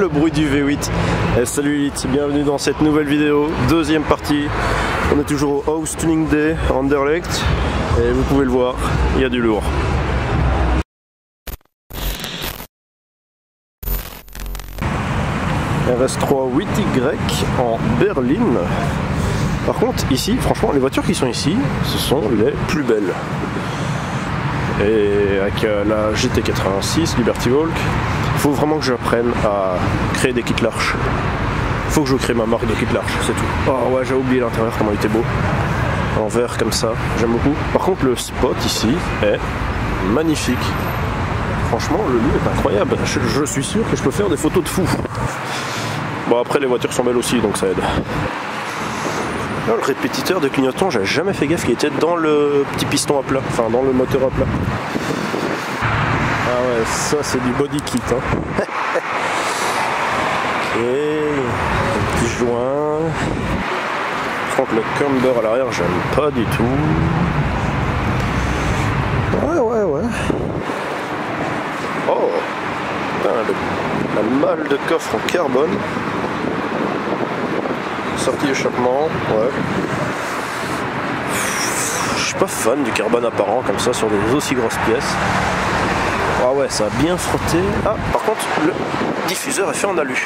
le bruit du V8. Et salut Elite, bienvenue dans cette nouvelle vidéo, deuxième partie. On est toujours au House Tuning Day à Anderlecht et vous pouvez le voir, il y a du lourd. RS3 8Y en berline. Par contre ici, franchement, les voitures qui sont ici, ce sont les plus belles. Et avec la GT86 Liberty Walk, il faut vraiment que j'apprenne à créer des kits Larch. Il faut que je crée ma marque de kit Larch, c'est tout. Oh ouais, j'ai oublié l'intérieur, comment il était beau. En vert comme ça, j'aime beaucoup. Par contre, le spot ici est magnifique. Franchement, le lieu est incroyable. Je suis sûr que je peux faire des photos de fou. Bon, après, les voitures sont belles aussi, donc ça aide. Là, le répétiteur de clignotant, j'avais jamais fait gaffe qu'il était dans le petit piston à plat, enfin dans le moteur à plat. Ah ouais, ça c'est du body kit. Hein. Et un petit joint. Par contre, le camber à l'arrière, j'aime pas du tout. Ouais. Oh, putain, la malle de coffre en carbone. Sortie d'échappement, ouais. Je suis pas fan du carbone apparent comme ça sur des aussi grosses pièces. Ah ouais, ça a bien frotté. Ah, par contre, le diffuseur est fait en alu.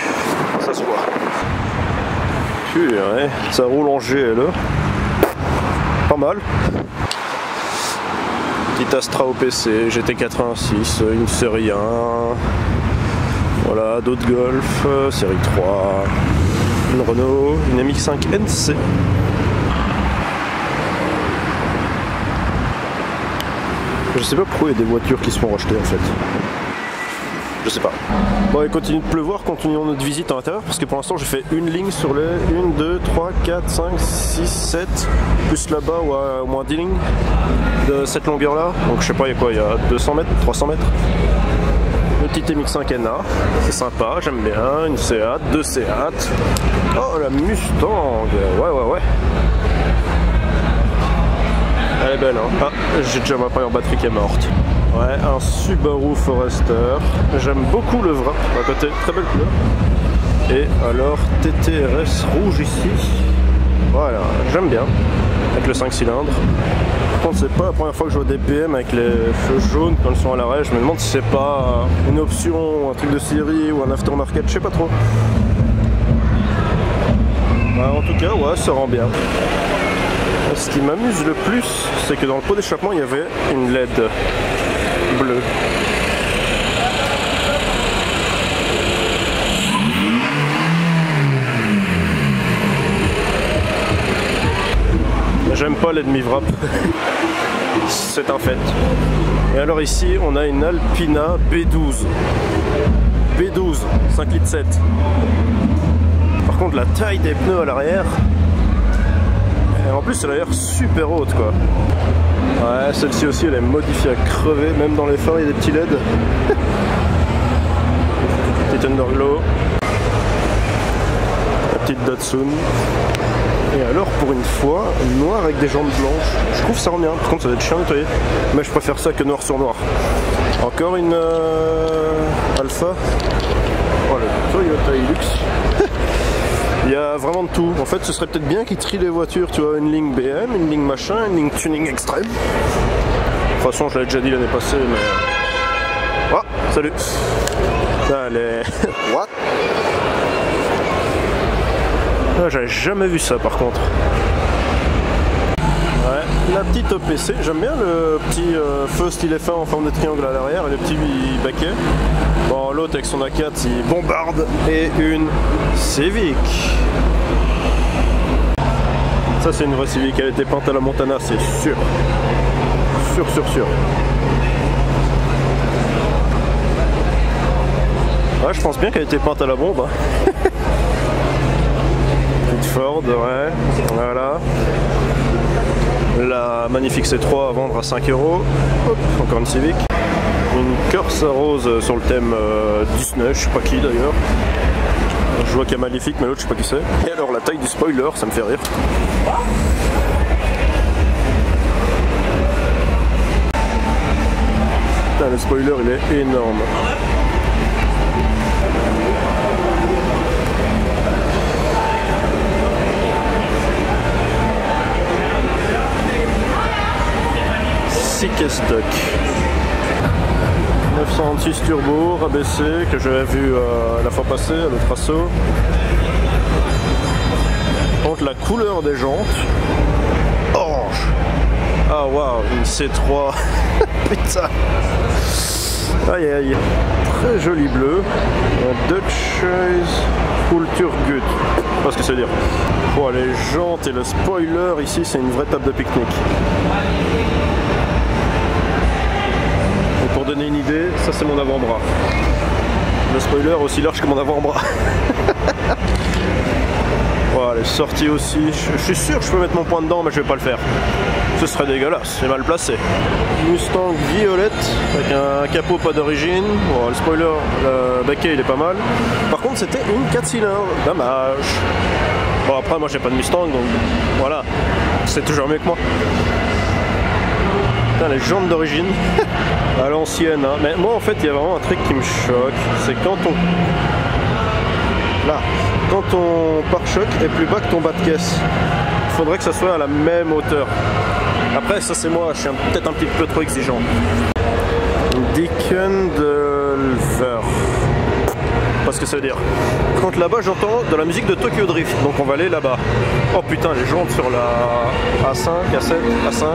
Ça se voit. Ouais, ça roule en GLE. Pas mal. Petit Astra OPC, GT86, une série 1. Voilà, d'autres Golf, série 3. Une Renault, une MX5 NC. Je sais pas pourquoi il y a des voitures qui se font racheter en fait. Je sais pas. Bon, il continue de pleuvoir, continuons notre visite à l'intérieur parce que pour l'instant j'ai fait une ligne sur les 1, 2, 3, 4, 5, 6, 7, plus là-bas ou au moins 10 lignes de cette longueur là. Donc je sais pas, il y a quoi, il y a 200 mètres, 300 mètres. Une petite MX5 NA, c'est sympa, j'aime bien, une Seat, deux Seat. Oh la Mustang, ouais. Elle est belle hein. Ah, j'ai déjà ma première batterie qui est morte. Ouais, un Subaru Forester. J'aime beaucoup le vin à côté, très belle couleur. Et alors TTRS rouge ici. Voilà, j'aime bien. Avec le 5 cylindres. Par contre, c'est pas la première fois que je vois des BM avec les feux jaunes quand ils sont à l'arrêt. Je me demande si c'est pas une option, un truc de série ou un aftermarket, je sais pas trop. Bah, en tout cas, ouais, ça rend bien. Ce qui m'amuse le plus, c'est que dans le pot d'échappement, il y avait une LED bleue. J'aime pas l'ennemi wrap. C'est un fait. Et alors ici, on a une Alpina B12. B12, 5,7 litres. Par contre, la taille des pneus à l'arrière, et en plus, elle a l'air super haute, quoi. Ouais, celle-ci aussi, elle est modifiée à crever. Même dans les phares, il y a des petits LED. Petit underglow. La petite Datsun. Et alors, pour une fois, noir avec des jantes blanches. Je trouve ça rend bien. Par contre, ça va être chiant à nettoyer. Mais je préfère ça que noir sur noir. Encore une Alpha. Oh, le Toyota Hilux. Il y a vraiment de tout. En fait, ce serait peut-être bien qu'ils trient les voitures. Tu vois, une ligne BM, une ligne machin, une ligne tuning extrême. De toute façon, je l'avais déjà dit l'année passée, mais... Oh, salut. Allez. What? Ah, j'avais jamais vu ça, par contre. Ouais, la petite OPC. J'aime bien le petit feu stylet fin en forme de triangle à l'arrière et les petits baquets. Bon, l'autre avec son A4, il bombarde. Et une Civic. Ça, c'est une vraie Civic. Elle était peinte à la Montana, c'est sûr. Sûr. Ouais, je pense bien qu'elle était peinte à la bombe. Petite Ford, ouais. Voilà. La magnifique C3 à vendre à 5 €. Hop, encore une Civic. Une Corsa rose sur le thème Disney, je sais pas qui d'ailleurs. Je vois qu'il y a Magnifique, mais l'autre je sais pas qui c'est. Et alors la taille du spoiler, ça me fait rire. Putain, le spoiler il est énorme. classique et stock. 906 turbo, rabaissé, que j'avais vu la fois passée à l'autre assaut. Donc la couleur des jantes, orange. Ah waouh, une C3. Putain. Aïe aïe. Très joli bleu. Un Dutch Full Turgut. Je sais pas ce que ça veut dire. Oh, les jantes et le spoiler ici, c'est une vraie table de pique-nique. Et pour donner une idée, ça c'est mon avant-bras. Le spoiler aussi large que mon avant-bras. Voilà, les sorties aussi. Je suis sûr que je peux mettre mon poing dedans, mais je vais pas le faire. Ce serait dégueulasse, c'est mal placé. Mustang violette avec un capot pas d'origine. Bon, le spoiler, le baquet il est pas mal. Par contre, c'était une 4 cylindres. Dommage. Bon, après, moi j'ai pas de Mustang, donc voilà. C'est toujours mieux que moi. Putain, les jantes d'origine. À l'ancienne, hein. Mais moi en fait, il y a vraiment un truc qui me choque. C'est quand on. Là. Quand ton pare-choc est plus bas que ton bas de caisse, il faudrait que ça soit à la même hauteur. Après, ça c'est moi, je suis peut-être un petit peu trop exigeant. Deacon de Lever. Pas ce que ça veut dire. Quand là-bas, j'entends de la musique de Tokyo Drift, donc on va aller là-bas. Oh putain, les jantes sur la A5, A7, A5.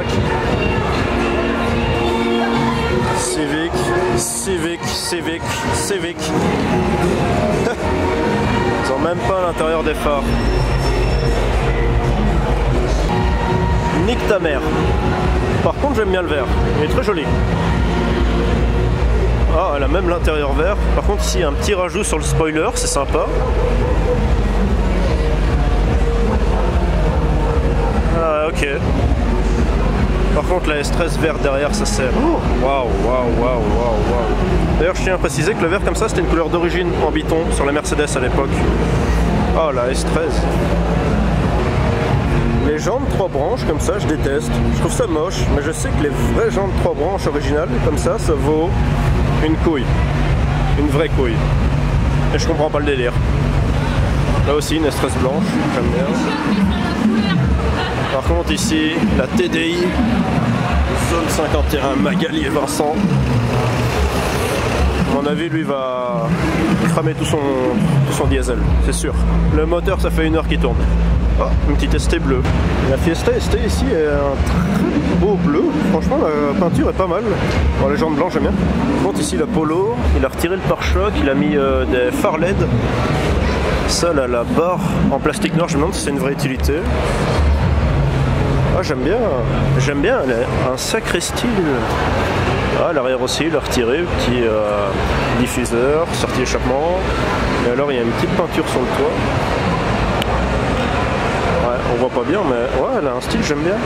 Civic, Civic, Civic, Civic. Ils ont même pas l'intérieur des phares. Nique ta mère. Par contre, j'aime bien le vert. Il est très joli. Ah, elle a même l'intérieur vert. Par contre, ici, il y a un petit rajout sur le spoiler. C'est sympa. Ah, ok. Par contre, la S13 vert derrière, ça sert. Waouh, waouh, waouh, waouh, waouh. D'ailleurs, je tiens à préciser que le vert comme ça, c'était une couleur d'origine en biton sur la Mercedes à l'époque. Oh, la S13. Les jantes 3 branches comme ça, je déteste. Je trouve ça moche, mais je sais que les vraies jantes 3 branches originales, comme ça vaut une couille. Une vraie couille. Et je comprends pas le délire. Là aussi, une S13 blanche, j'aime bien. Par contre, ici, la TDI, zone 51, Magali et Vincent. À mon avis, lui va cramer tout son diesel, c'est sûr. Le moteur, ça fait 1 heure qu'il tourne. Oh, une petite ST bleue. La Fiesta ST ici est un très beau bleu. Franchement, la peinture est pas mal. Bon, les jantes blanches, j'aime bien. Par contre, ici, la Polo, il a retiré le pare-choc, il a mis des phares LED. Ça, là, la barre en plastique noir, je me demande si c'est une vraie utilité. Ah, j'aime bien, un sacré style. Ah, l'arrière aussi, il a retiré, petit diffuseur, sortie échappement. Et alors, il y a une petite peinture sur le toit. Ouais, on voit pas bien, mais ouais, elle a un style, j'aime bien.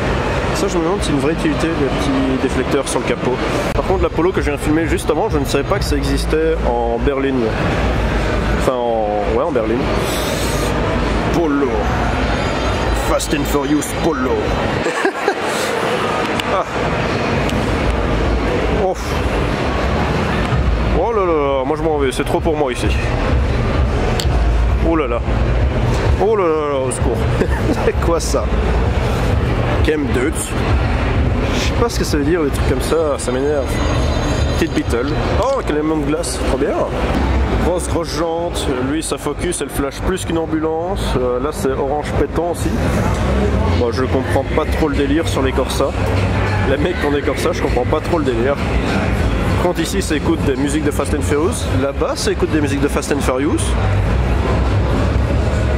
Ça, je me demande si c'est une vraie utilité, les petits déflecteurs sur le capot. Par contre, la Polo que je viens de filmer juste avant, je ne savais pas que ça existait en berline. Enfin, en berline. Polo. Fast and Furious Polo. Ah. Oh. Oh là là, moi je m'en vais, c'est trop pour moi ici. Oh là là. Oh là là, au secours. C'est quoi ça? Chem Deutz. Je sais pas ce que ça veut dire, des trucs comme ça m'énerve. Petite Beetle. Oh, quel élément de glace, trop bien. Grosse jante, lui sa Focus elle flash plus qu'une ambulance. Là c'est orange pétant aussi. Bon, je comprends pas trop le délire sur les Corsa. Les mecs qui ont des Corsa, je comprends pas trop le délire. Par contre ici ça écoute des musiques de Fast and Furious. Là-bas ça écoute des musiques de Fast and Furious.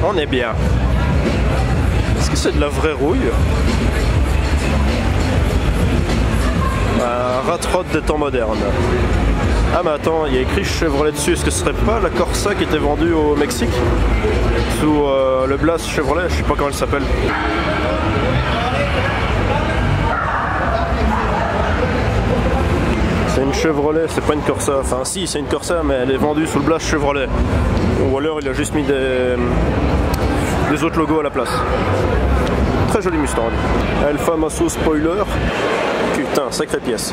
On est bien. Est-ce que c'est de la vraie rouille? Un rat rod des temps modernes. Ah mais attends, il y a écrit Chevrolet dessus, est-ce que ce serait pas la Corsa qui était vendue au Mexique? Sous le Blas Chevrolet, je sais pas comment elle s'appelle. C'est une Chevrolet, c'est pas une Corsa, enfin si c'est une Corsa mais elle est vendue sous le Blas Chevrolet. Ou alors il a juste mis des autres logos à la place. Très joli Mustang. Alfa Masso spoiler. Putain, sacrée pièce.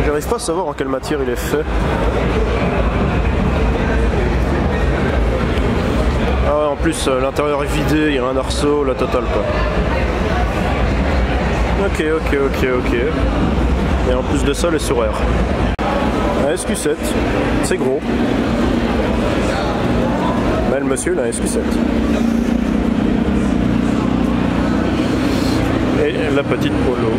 J'arrive pas à savoir en quelle matière il est fait. plus l'intérieur est vidé, il y a un arceau, la totale quoi. Ok. Et en plus de ça, les sourires. Un SQ7, c'est gros. Mais le monsieur, il a un SQ7. Et la petite Polo.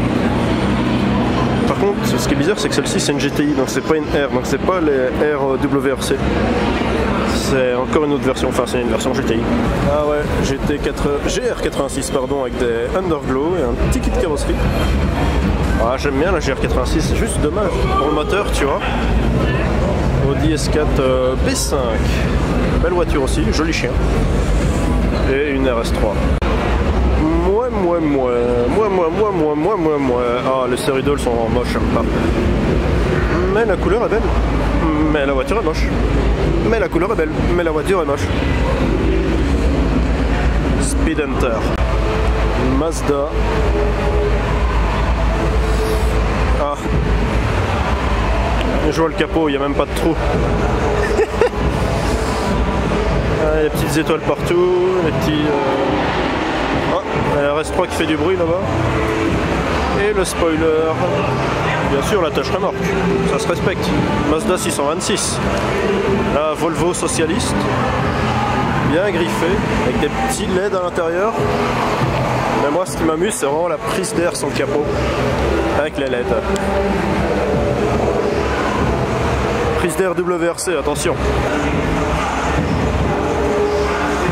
Par contre, ce qui est bizarre, c'est que celle-ci, c'est une GTI, donc c'est pas une R, donc c'est pas les RWRC. C'est encore une autre version, enfin c'est une version GTI. Ah ouais, GR86 pardon, avec des underglow et un petit kit de carrosserie. Ah, j'aime bien la GR86, c'est juste dommage pour le moteur, tu vois. Audi S4 B5, belle voiture aussi, joli chien. Et une RS3. Ah, les Ceridol sont moches, j'aime pas. Mais la couleur est belle. Mais la voiture est moche. Mais la couleur est belle. Mais la voiture est moche. Speed Hunter. Mazda. Ah. Je vois le capot, il n'y a même pas de trou. Ah, il y a des petites étoiles partout. Les petits... la RS3 qui fait du bruit là-bas. Et le spoiler. Bien sûr, la tâche remorque, ça se respecte. Mazda 626. La Volvo socialiste. Bien griffée, avec des petits LED à l'intérieur. Mais moi, ce qui m'amuse, c'est vraiment la prise d'air sur le capot. Avec les LED. Prise d'air WRC, attention.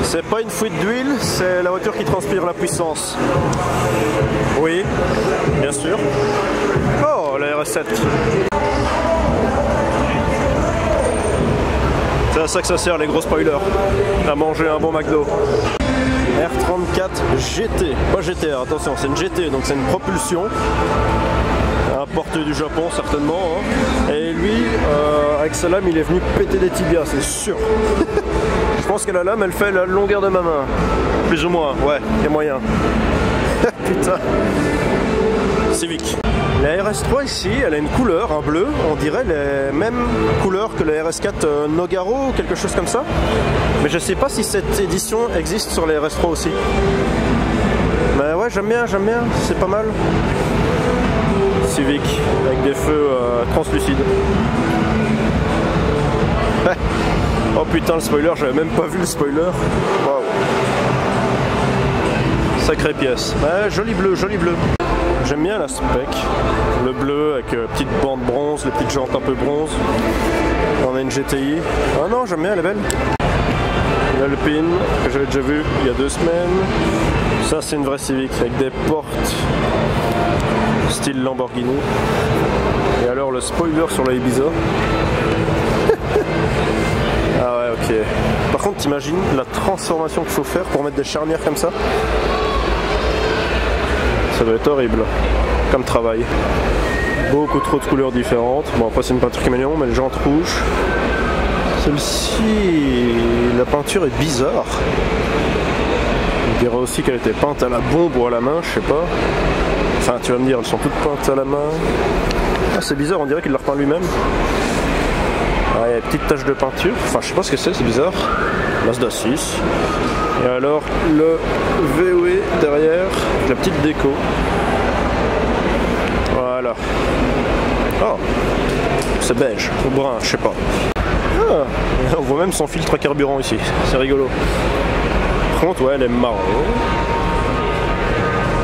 C'est pas une fuite d'huile, c'est la voiture qui transpire la puissance. Oui, bien sûr. Oh, la RS7. C'est à ça que ça sert les gros spoilers. À manger un bon McDo. R34 GT, pas GTR, attention, c'est une GT, donc c'est une propulsion. Importé du Japon certainement. Hein. Et lui, avec sa lame, il est venu péter des tibias, c'est sûr. Je pense que la lame, elle fait la longueur de ma main. Plus ou moins, ouais, il y a moyen. Putain. Civic. La RS3 ici, elle a une couleur, un bleu, on dirait les mêmes couleurs que la RS4 Nogaro ou quelque chose comme ça. Mais je sais pas si cette édition existe sur les RS3 aussi. Mais ouais, j'aime bien, c'est pas mal. Civic, avec des feux translucides. Oh putain, le spoiler, j'avais même pas vu le spoiler. Waouh. Sacrée pièce. Ouais, joli bleu, joli bleu. J'aime bien la spec. Le bleu avec petite bande bronze, les petites jantes un peu bronze. On a une GTI. Ah non, j'aime bien, elle est belle. L'Alpine, que j'avais déjà vu il y a 2 semaines. Ça, c'est une vraie Civic avec des portes style Lamborghini. Et alors le spoiler sur la Ibiza. Ah ouais, ok. Par contre, t'imagines la transformation qu'il faut faire pour mettre des charnières comme ça? Ça doit être horrible comme travail. Beaucoup trop de couleurs différentes. Bon, après c'est une peinture qui est mignon, mais les jantes rouges. Celle-ci, la peinture est bizarre. On dirait aussi qu'elle était peinte à la bombe ou à la main, je sais pas. Enfin, tu vas me dire, elles sont toutes peintes à la main. Ah, c'est bizarre, on dirait qu'il l'a repeint lui-même. Ah, il y a une petite tache de peinture. Enfin, je sais pas ce que c'est bizarre. Mazda 6. Et alors, le VW derrière, la petite déco. Voilà. Oh, c'est beige, ou brun, je sais pas. Ah, on voit même son filtre à carburant ici, c'est rigolo. Par contre, ouais, elle est marron.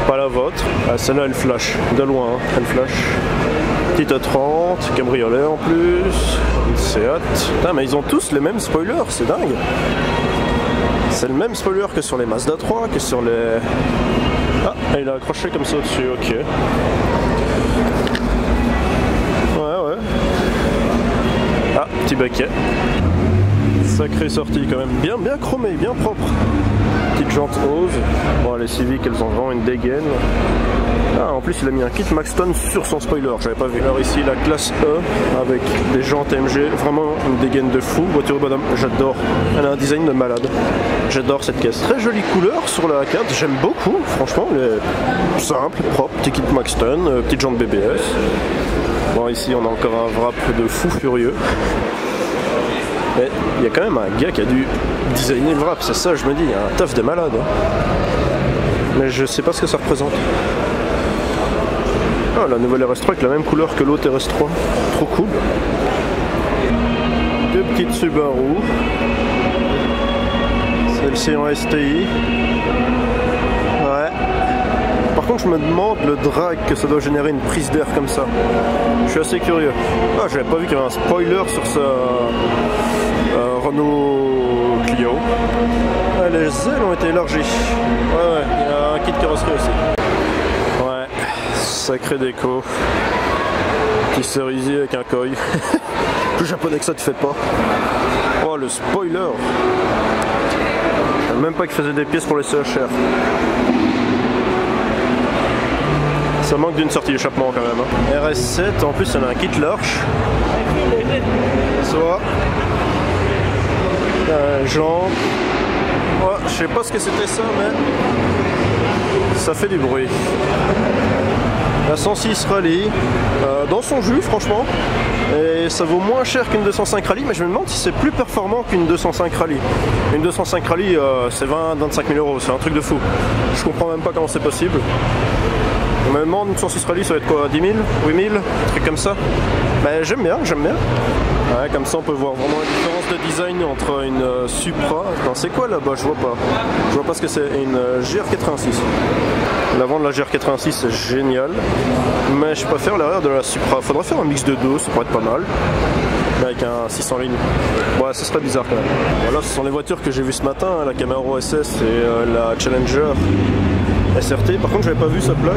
Pas la vôtre. Ah, celle-là, elle flash, de loin, hein. Elle flash. Petite 30, cabriolet en plus, une Seat. Putain, mais ils ont tous les mêmes spoilers, c'est dingue. C'est le même spoiler que sur les Mazda 3, que sur les... Ah, il a accroché comme ça au-dessus, ok. Ouais. Ah, petit baquet. Sacrée sortie quand même, bien chromé, bien propre. Petite jante rose. Bon, les Civic, elles ont vraiment une dégaine. Ah, en plus il a mis un kit Maxton sur son spoiler, j'avais pas vu. Alors ici la classe E avec des jantes AMG, vraiment une dégaine de fou. Voiture bonhomme, j'adore. Elle a un design de malade. J'adore cette caisse. Très jolie couleur sur la carte, j'aime beaucoup. Franchement, elle est simple, propre. Petit kit Maxton, petite jante BBS. Bon, ici on a encore un wrap de fou furieux. Mais il y a quand même un gars qui a dû designer le wrap, c'est ça je me dis, il y a un taf de malade. Hein. Mais je sais pas ce que ça représente. Ah, la nouvelle RS3 avec la même couleur que l'autre RS3. Trop cool. Deux petites Subaru. Celle-ci en STI. Ouais. Par contre, je me demande le drag que ça doit générer une prise d'air comme ça. Je suis assez curieux. Ah, j'avais pas vu qu'il y avait un spoiler sur ce Renault Clio. Ah, les ailes ont été élargies. Ouais, il y a un kit carrosserie aussi. Ouais, sacré déco. Tisserisé avec un koi. Plus japonais que ça, tu fais pas. Oh, le spoiler. Je savais même pas qu'il faisait des pièces pour les CHR. Ça manque d'une sortie d'échappement quand même. Hein. RS7, en plus, il y en a un kit large. Soit. Genre. Ouais, je sais pas ce que c'était ça, mais ça fait du bruit. La 106 Rallye, dans son jus franchement, et ça vaut moins cher qu'une 205 Rallye, mais je me demande si c'est plus performant qu'une 205 Rallye. Une 205 Rallye, c'est 20-25 000 euros, c'est un truc de fou. Je comprends même pas comment c'est possible. On me demande une 106 Rallye, ça va être quoi, 10 000, 8 000, un truc comme ça. Mais j'aime bien, j'aime bien. Ouais, comme ça on peut voir vraiment la différence de design entre une Supra. Non, c'est quoi là-bas? Je vois pas. Je vois pas ce que c'est. Une GR86. L'avant de la GR86 c'est génial. Mais je préfère l'arrière de la Supra. Faudrait faire un mix de deux, ça pourrait être pas mal. Mais avec un 600 lignes. Ouais, ce serait bizarre quand même. Voilà, ce sont les voitures que j'ai vues ce matin, la Camaro SS et la Challenger SRT. Par contre, j'avais pas vu sa plaque,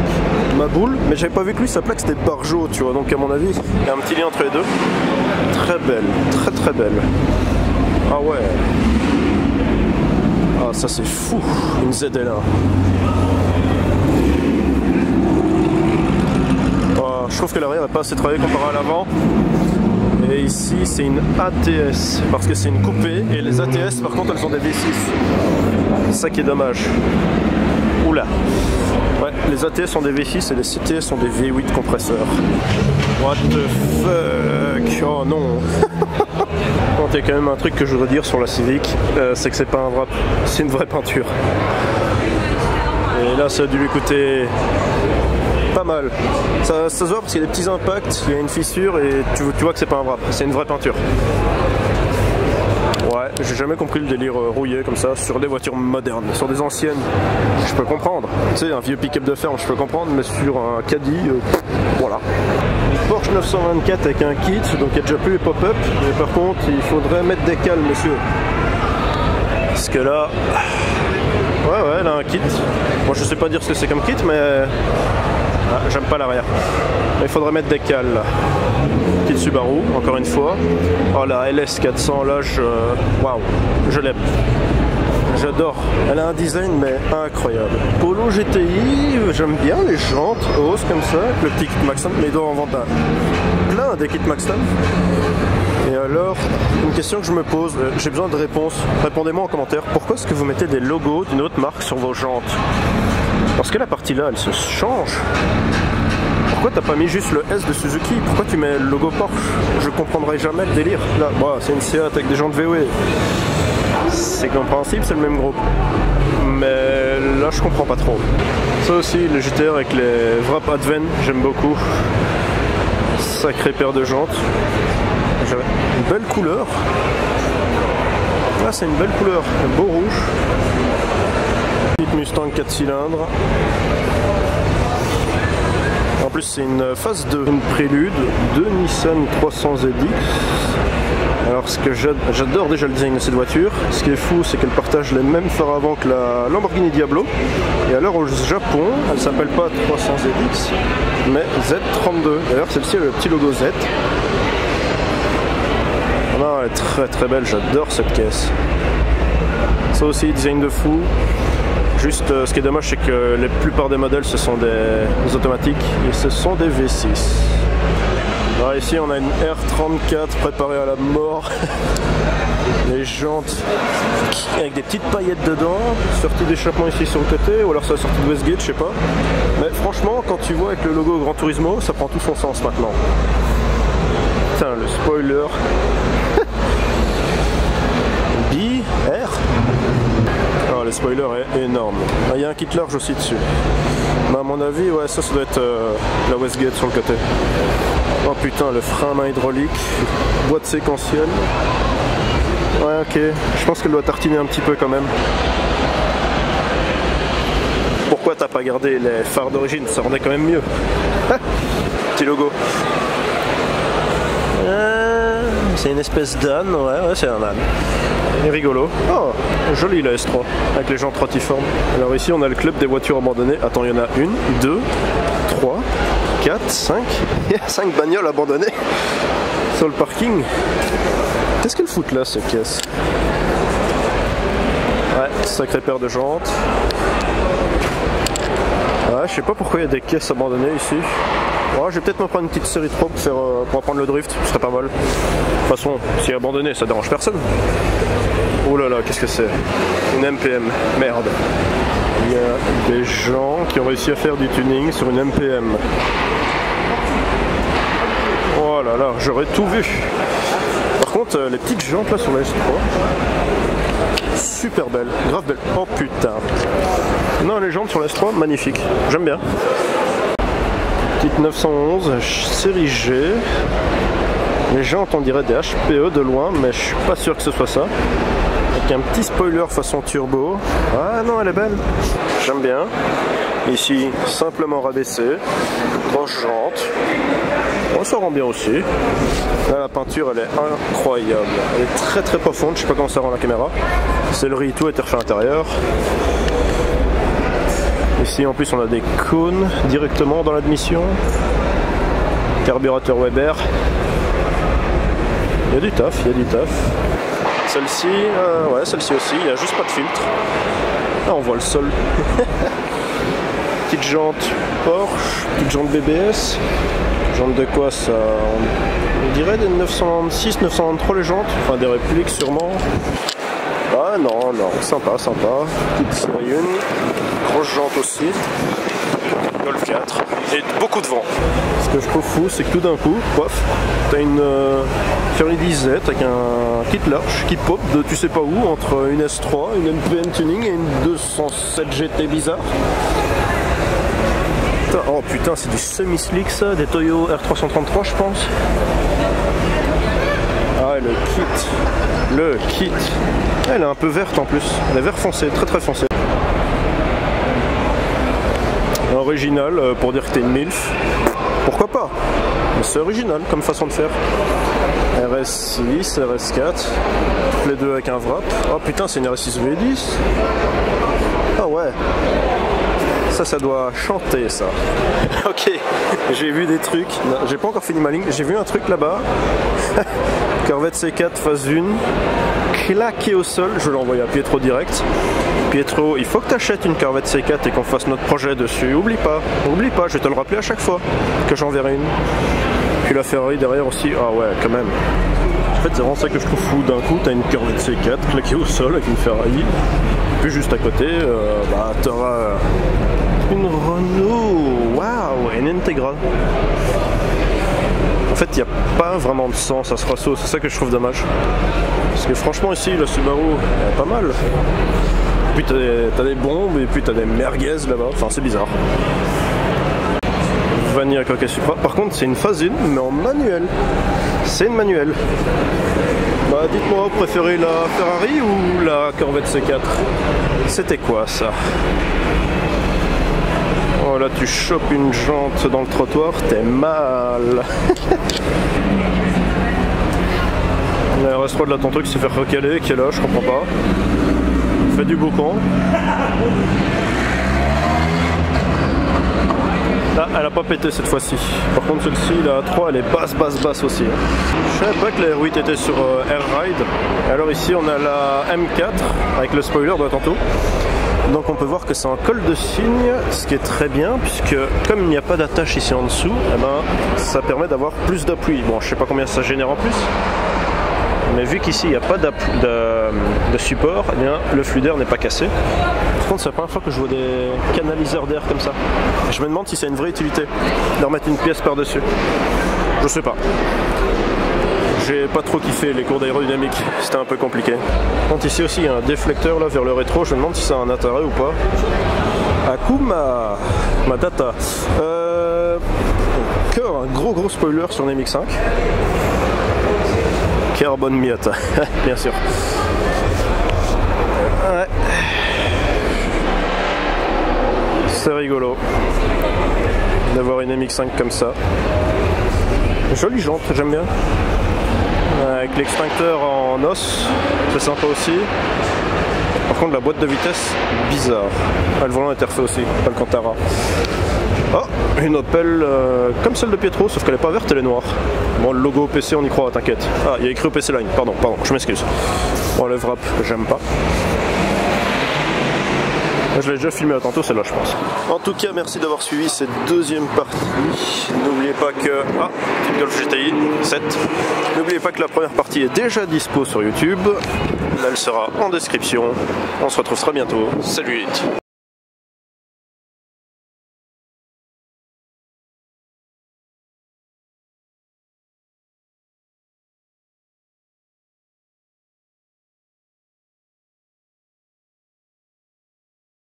ma boule, mais j'avais pas vu que lui, sa plaque c'était Peugeot, tu vois. Donc, à mon avis, il y a un petit lien entre les deux. Très belle, très très belle. Ah ouais. Ah, ça c'est fou, une ZL1. Oh, je trouve que l'arrière n'est pas assez travaillé comparé à l'avant. Et ici, c'est une ATS, parce que c'est une coupée, et les ATS, par contre, elles ont des V6. C'est ça qui est dommage. Oula. Ouais, les ATS sont des V6 et les CTS sont des V8 compresseurs. What the fuck? Oh non. Il y a quand même un truc que je voudrais dire sur la Civic, c'est que c'est pas un wrap, c'est une vraie peinture. Et là, ça a dû lui coûter pas mal. Ça se voit parce qu'il y a des petits impacts, il y a une fissure et tu vois que c'est pas un wrap, c'est une vraie peinture. Ouais, j'ai jamais compris le délire rouillé comme ça sur des voitures modernes. Sur des anciennes, je peux comprendre. Tu sais, un vieux pick-up de ferme, je peux comprendre, mais sur un Caddy, voilà. Une Porsche 924 avec un kit, donc il n'y a déjà plus les pop-up, mais par contre, il faudrait mettre des cales, monsieur. Parce que là... Ouais, elle a un kit. Moi, je sais pas dire ce que c'est comme kit, mais... Ah, j'aime pas l'arrière. Il faudrait mettre des cales là. Petite Subaru, encore une fois. Oh la LS400 là, waouh, je l'aime. J'adore. Elle a un design mais incroyable. Polo GTI, j'aime bien les jantes hausses comme ça, avec le petit kit Maxton, mais ils doivent en vendre plein des kits Maxton. Et alors, une question que je me pose, j'ai besoin de réponses. Répondez-moi en commentaire. Pourquoi est-ce que vous mettez des logos d'une autre marque sur vos jantes? Parce que la partie là, elle se change. Pourquoi t'as pas mis juste le S de Suzuki? Pourquoi tu mets le logo Porsche? Je comprendrai jamais le délire. Là, bon, c'est une Seat avec des jantes VW. C'est compréhensible, c'est le même groupe. Mais là, je comprends pas trop. Ça aussi, le GTR avec les wraps Adven, j'aime beaucoup. Sacrée paire de jantes. Une belle couleur. Là, c'est une belle couleur. Un beau rouge. Petite Mustang 4 cylindres. En plus, c'est une phase 2, une prélude de Nissan 300 ZX. Alors, ce que j'adore déjà le design de cette voiture. Ce qui est fou, c'est qu'elle partage les mêmes phares avant que la Lamborghini Diablo. Et alors, au Japon, elle s'appelle pas 300 ZX, mais Z32. D'ailleurs, celle-ci a le petit logo Z. Non, elle est très très belle, j'adore cette caisse. Ça aussi, design de fou. Juste, ce qui est dommage, c'est que la plupart des modèles, ce sont des automatiques et ce sont des V6. Alors ici, on a une R34 préparée à la mort. Les jantes avec des petites paillettes dedans. Sortie d'échappement ici sur le côté, ou alors ça sortie de Westgate, je sais pas. Mais franchement, quand tu vois avec le logo Gran Turismo, ça prend tout son sens maintenant. Putain, le spoiler. les spoilers est énorme. Il y a un kit large aussi dessus. Mais à mon avis, ouais, ça doit être la Westgate sur le côté. Oh putain, le frein à main hydraulique, boîte séquentielle. Ouais, ok, je pense qu'elle doit tartiner un petit peu quand même. Pourquoi t'as pas gardé les phares d'origine? Ça rendait quand même mieux. Petit logo. C'est une espèce d'âne, ouais, c'est un âne. Il est rigolo. Oh, joli la S3, avec les jantes rotiformes. Alors ici on a le club des voitures abandonnées. Attends, il y en a 1, 2, 3, 4, 5. Il y a 5 bagnoles abandonnées sur le parking. Qu'est-ce qu'elle fout là, cette caisse? Ouais, sacrée paire de jantes. Ouais, je sais pas pourquoi il y a des caisses abandonnées ici. Ouais, je vais peut-être me prendre une petite série 3 pour apprendre le drift, ce serait pas mal. De toute façon, si abandonné, ça dérange personne. Oh là là, qu'est-ce que c'est? Une MPM, merde. Il y a des gens qui ont réussi à faire du tuning sur une MPM. Oh là là, j'aurais tout vu. Par contre, les petites jantes là sur la S3, super belles, grave belles. Oh putain. Non, les jantes sur la S3, magnifiques. J'aime bien. Petite 911, série G. Les jantes, on dirait des HPE de loin, mais je suis pas sûr que ce soit ça. Avec un petit spoiler façon turbo. Ah non, elle est belle. J'aime bien. Ici, simplement rabaissé. Grosse jante. On ça rend bien aussi. Là, la peinture, elle est incroyable. Elle est très très profonde. Je sais pas comment ça rend la caméra. C'est le riz, tout a été refait à l'intérieur. Ici, en plus, on a des cônes directement dans l'admission. Carburateur Weber. Il y a du taf, il y a du taf. Celle-ci, ouais, celle-ci aussi, il n'y a juste pas de filtre. Là, on voit le sol. Petite jante Porsche, petite jante BBS. Jante de quoi ça? On dirait des 996, 993 les jantes. Enfin, des répliques sûrement. Ah non, non, sympa, sympa. Petite série 1. Grosse jante aussi. Golf 4. Et beaucoup de vent. Ce que je trouve fou, c'est que tout d'un coup, pof, t'as une Ferrari 10Z avec un kit large qui pop de tu sais pas où entre une S3, une MPM tuning et une 207 GT bizarre. Oh putain, c'est du semi-slick ça, des Toyo R333 je pense. Ah le kit. Le kit. Elle est un peu verte en plus. Elle est vert foncé, très très foncé. Original pour dire que t'es une MILF. Pourquoi pas? C'est original comme façon de faire. RS6, RS4. Toutes les deux avec un wrap. Oh putain, c'est une RS6 V10. Ah ouais. Ça doit chanter ça. Ok, j'ai vu des trucs. J'ai pas encore fini ma ligne. J'ai vu un truc là-bas. Corvette C4 phase 1. Claqué au sol. Je l'ai envoyé à Pietro direct. Pietro, il faut que tu achètes une Corvette C4 et qu'on fasse notre projet dessus. Oublie pas, je vais te le rappeler à chaque fois que j'enverrai une. Puis la Ferrari derrière aussi. Ah ouais, quand même. En fait, c'est vraiment ça que je trouve fou. D'un coup, tu as une Corvette C4 claquée au sol avec une Ferrari. Puis juste à côté, tu auras une Renault. Waouh, une Integra. En fait, il n'y a pas vraiment de sens à ce ratio. C'est ça que je trouve dommage. Parce que franchement, ici, le Subaru, elle est pas mal. Puis t'as des bombes et puis t'as des merguez là-bas. Enfin, c'est bizarre. Vanilla Coca Supra. Par contre, c'est une phase 1, mais en manuel. C'est une manuelle. Bah, dites-moi, vous préférez la Ferrari ou la Corvette C4? C'était quoi ça? Oh là, tu chopes une jante dans le trottoir, t'es mal. Il reste pas de là ton truc, c'est faire recaler, qui est là, je comprends pas. Fait du boucan. Ah, elle a pas pété cette fois-ci. Par contre celle-ci, la 3, elle est basse aussi. Je savais pas que la R8 était sur Air Ride. Alors ici on a la M4 avec le spoiler de tantôt. Donc on peut voir que c'est un col de cygne, ce qui est très bien puisque comme il n'y a pas d'attache ici en dessous, eh ben, ça permet d'avoir plus d'appui. Bon, je sais pas combien ça génère en plus. Mais vu qu'ici il n'y a pas de support, eh bien, le flux d'air n'est pas cassé. Par contre, c'est la première fois que je vois des canaliseurs d'air comme ça. Je me demande si c'est une vraie utilité de remettre une pièce par-dessus. Je sais pas. j'ai pas trop kiffé les cours d'aérodynamique, c'était un peu compliqué. Donc ici aussi il y a un déflecteur là vers le rétro, je me demande si ça a un intérêt ou pas. Akuma Matata. Un gros spoiler sur une MX5. Carbon Miata, bien sûr. Ouais. C'est rigolo d'avoir une MX5 comme ça. Jolie jante, j'aime bien. Avec l'extincteur en os, c'est sympa aussi. Par contre la boîte de vitesse, bizarre. Ah, le volant est refait aussi, Alcantara. Oh, une Opel comme celle de Pietro, sauf qu'elle n'est pas verte, elle est noire. Bon, le logo OPC, on y croit, t'inquiète. Ah, il y a écrit OPC Line, pardon, je m'excuse. Bon, le wrap, j'aime pas. Je l'ai déjà filmé à tantôt, celle-là, je pense. En tout cas, merci d'avoir suivi cette deuxième partie. N'oubliez pas que... Ah, petite Golf GTI 7. N'oubliez pas que la première partie est déjà dispo sur YouTube. Là, elle sera en description. On se retrouve très bientôt. Salut les